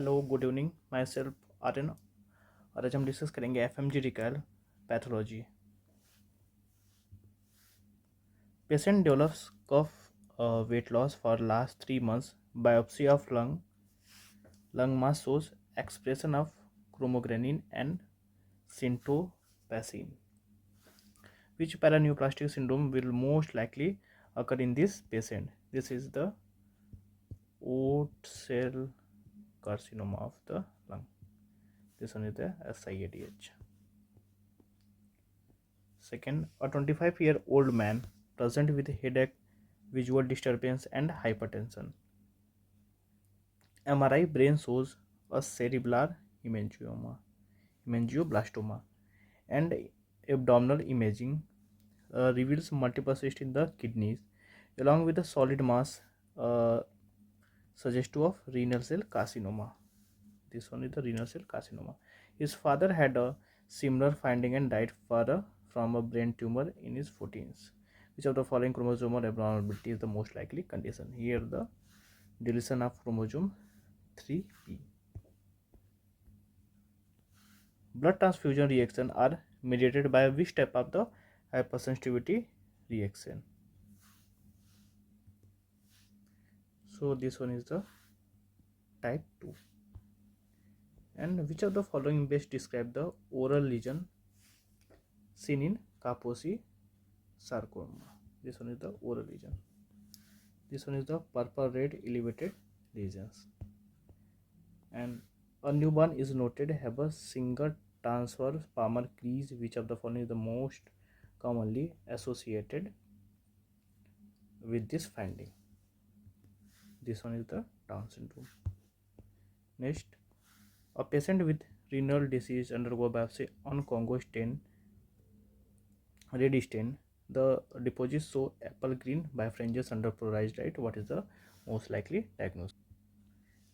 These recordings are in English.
Hello good evening myself Aryan. और आज हम डिस्कस करेंगे FMG recall pathology. Patient develops cough weight loss for last 3 months. Biopsy of lung mass shows expression of chromogranin and syntopacine. Which paraneoplastic syndrome will most likely occur in this patient? This is the oat cell carcinoma of the lung. This one is the SIADH. Second, a 25-year-old man present with headache, visual disturbance, and hypertension. MRI brain shows a cerebellar hemangioblastoma, and abdominal imaging reveals multiple cysts in the kidneys, along with a solid mass uh, suggestive of renal cell carcinoma. This one is the renal cell carcinoma. His father had a similar finding and died from a brain tumor in his 14s. Which of the following chromosomal abnormality is the most likely condition? Here the deletion of chromosome 3p. Blood transfusion reaction are mediated by which type of the hypersensitivity reaction? So this one is the type 2. And which of the following best describe the oral lesion seen in Kaposi sarcoma? This one is the oral lesion. This one is the purple red elevated lesions. And a newborn is noted have a single transverse palmar crease. Which of the following is the most commonly associated with this finding? This one is the Down syndrome. Next, a patient with renal disease undergo biopsy on Congo stain, red stain. The deposits show apple green bifringes under polarized light. What is the most likely diagnosis?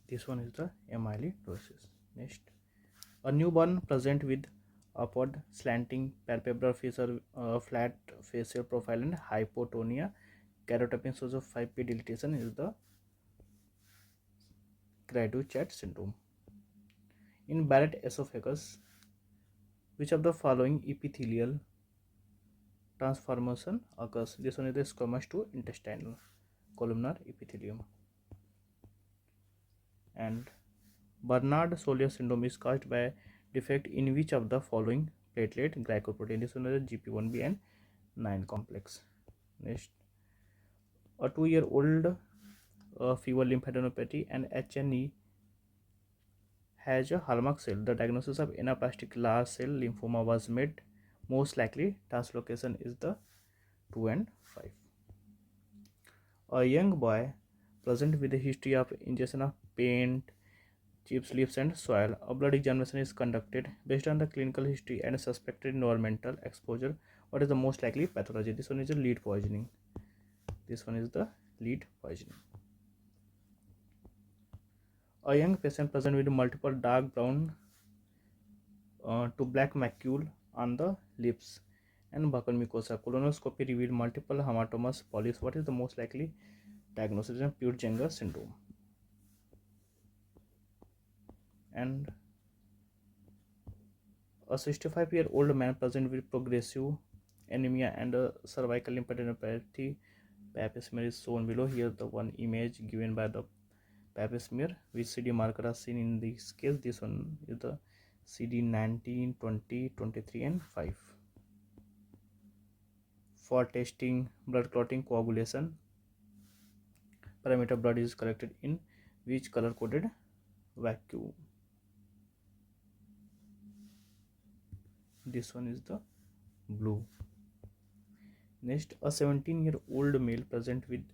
This one is the amyloidosis. Next, a newborn present with upward slanting palpebral fissure, flat facial profile, and hypotonia. Keratoconus shows of 5p deletion is the Cradochette syndrome. In Barrett esophagus, which of the following epithelial transformation occurs? This one is the squamous to intestinal columnar epithelium. And Bernard-Solier syndrome is caused by defect in which of the following platelet glycoprotein? This one is the GP1B and 9 complex. Next, a 2-year-old fever lymphadenopathy and HNE has a hallmark cell. The diagnosis of anaplastic large cell lymphoma was made. Most likely translocation is the 2 and 5. A young boy present with a history of ingestion of paint, chips, leaves, and soil. A blood examination is conducted based on the clinical history and suspected environmental exposure. What is the most likely pathology? This one is the lead poisoning. This one is the lead poisoning. A young patient present with multiple dark brown to black macule on the lips and buccal mucosa. Colonoscopy revealed multiple hematomas polyps. What is the most likely diagnosis? Of Peutz-Jeghers syndrome. And a 65-year-old man present with progressive anemia and a cervical lymphadenopathy. Pap smear is shown below. Here the one image given by the pap smear which CD marker are seen in this case. This one is the CD 19, 20, 23 and 5. For testing blood clotting coagulation parameter, blood is collected in which color coded vacuum? This one is the blue. Next, a 17-year-old male present with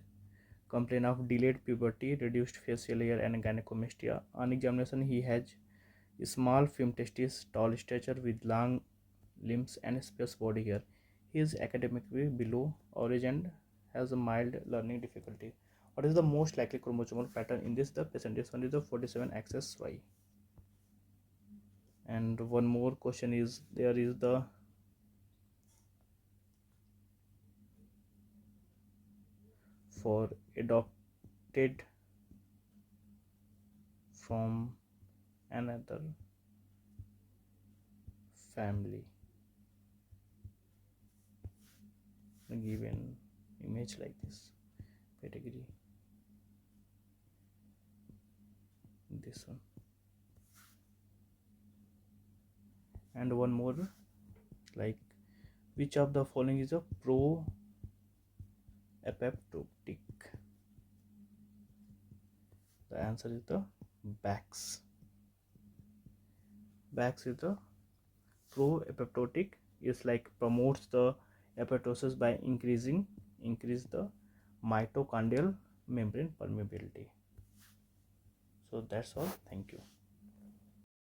complaint of delayed puberty, reduced facial hair and gynecomastia. On examination, he has small film testes, tall stature with long limbs and sparse body hair. He is academically below average and has a mild learning difficulty. What is the most likely chromosomal pattern in this? The patient. This one is the 47XXY. And one more question is there is the for adopted from another family. Given image like this, pedigree, this one, and one more, like which of the following is a pro apoptotic? The answer is the Bax. Bax is the pro apoptotic, is like promotes the apoptosis by increase the mitochondrial membrane permeability. So that's all. Thank you.